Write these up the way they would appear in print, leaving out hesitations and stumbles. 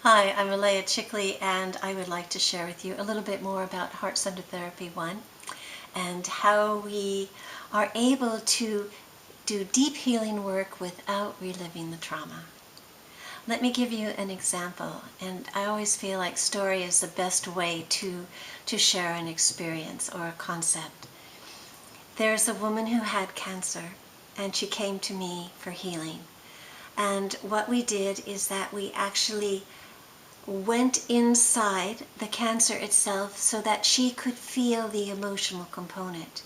Hi, I'm Alaya Chikly, and I would like to share with you a little bit more about Heart-Centered Therapy 1 and how we are able to do deep healing work without reliving the trauma. Let me give you an example, and I always feel like story is the best way to share an experience or a concept. There's a woman who had cancer, and she came to me for healing. And what we did is that we actually went inside the cancer itself so that she could feel the emotional component.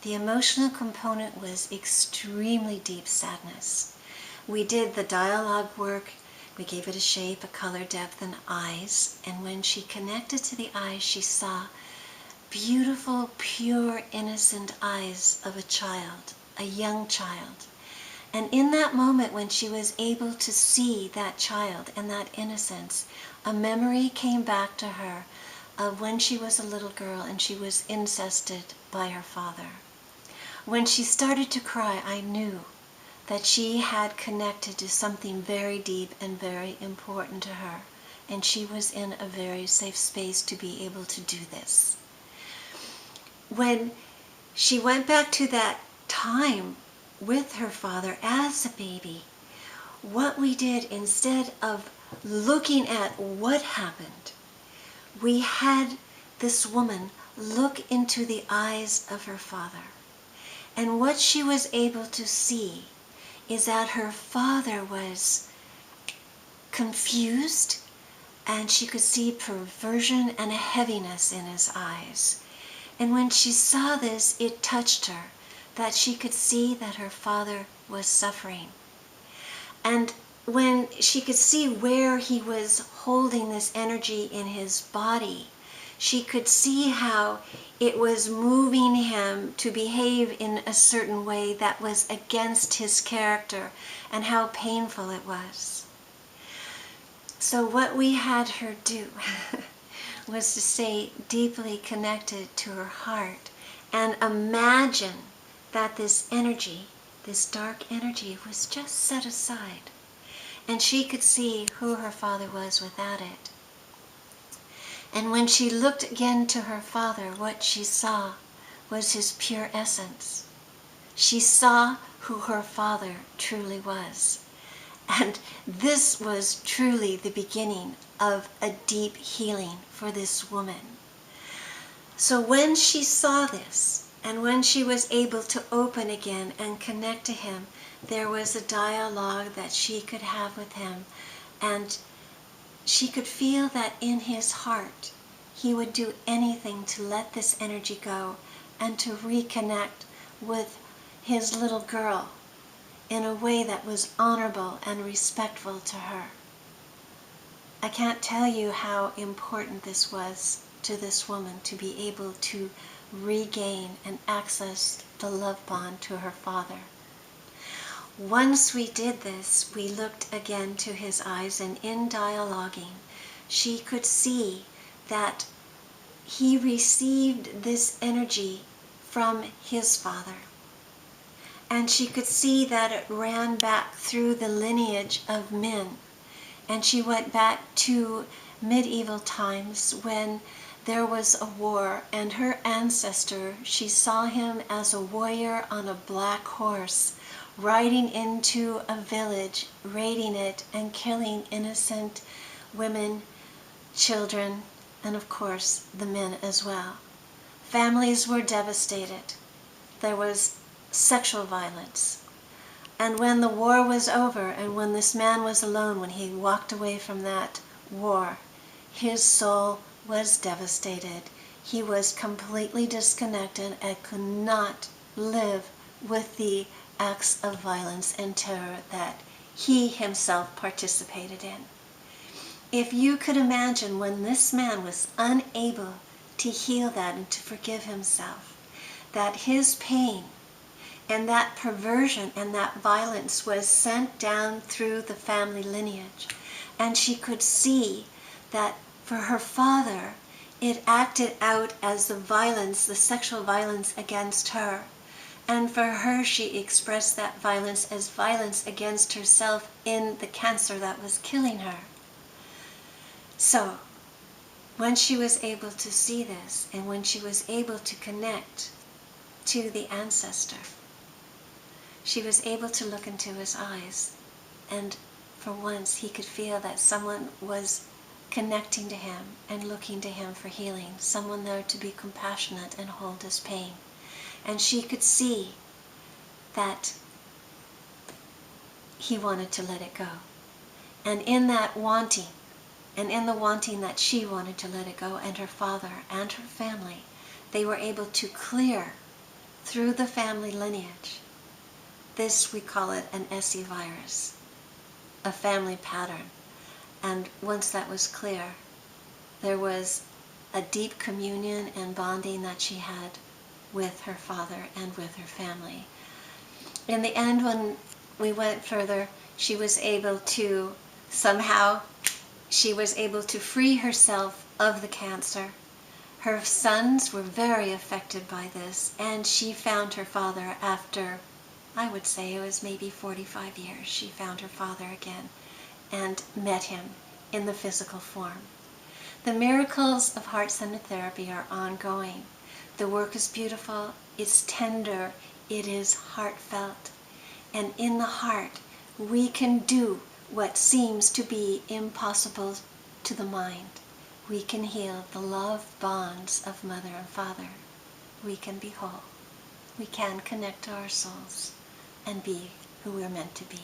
The emotional component was extremely deep sadness. We did the dialogue work, we gave it a shape, a color, depth, and eyes, and when she connected to the eyes, she saw beautiful, pure, innocent eyes of a child, a young child. And in that moment when she was able to see that child and that innocence, a memory came back to her of when she was a little girl and she was incested by her father. When she started to cry, I knew that she had connected to something very deep and very important to her, and she was in a very safe space to be able to do this. When she went back to that time with her father as a baby, what we did, instead of looking at what happened, we had this woman look into the eyes of her father. And what she was able to see is that her father was confused, and she could see perversion and a heaviness in his eyes. And when she saw this, it touched her, that she could see that her father was suffering. And when she could see where he was holding this energy in his body, she could see how it was moving him to behave in a certain way that was against his character, and how painful it was. So what we had her do was to stay deeply connected to her heart and imagine that this energy, this dark energy, was just set aside, and she could see who her father was without it. And when she looked again to her father, what she saw was his pure essence. She saw who her father truly was. And this was truly the beginning of a deep healing for this woman. So when she saw this, and when she was able to open again and connect to him, there was a dialogue that she could have with him, and she could feel that in his heart he would do anything to let this energy go and to reconnect with his little girl in a way that was honorable and respectful to her. I can't tell you how important this was to this woman to be able to regain and access the love bond to her father. Once we did this, we looked again to his eyes, and in dialoguing, she could see that he received this energy from his father. And she could see that it ran back through the lineage of men. And she went back to medieval times when there was a war, and her ancestor, she saw him as a warrior on a black horse, riding into a village, raiding it, and killing innocent women, children, and of course the men as well. Families were devastated. There was sexual violence. And when the war was over, and when this man was alone, when he walked away from that war, his soul was devastated. He was completely disconnected and could not live with the acts of violence and terror that he himself participated in. If you could imagine when this man was unable to heal that and to forgive himself, that his pain and that perversion and that violence was sent down through the family lineage, and she could see that for her father, it acted out as the violence, the sexual violence against her. And for her, she expressed that violence as violence against herself in the cancer that was killing her. So, when she was able to see this, and when she was able to connect to the ancestor, she was able to look into his eyes, and for once he could feel that someone was connecting to him and looking to him for healing, someone there to be compassionate and hold his pain. And she could see that he wanted to let it go. And in that wanting, and in the wanting that she wanted to let it go, and her father and her family, they were able to clear through the family lineage. This, we call it an SE virus, a family pattern. And once that was clear, there was a deep communion and bonding that she had with her father and with her family. In the end, when we went further, she was able to free herself of the cancer. Her sons were very affected by this, and she found her father after, I would say it was maybe 45 years, she found her father again and met him in the physical form. The miracles of heart-centered therapy are ongoing. The work is beautiful, it's tender, it is heartfelt. And in the heart, we can do what seems to be impossible to the mind. We can heal the love bonds of mother and father. We can be whole. We can connect to our souls and be who we're meant to be.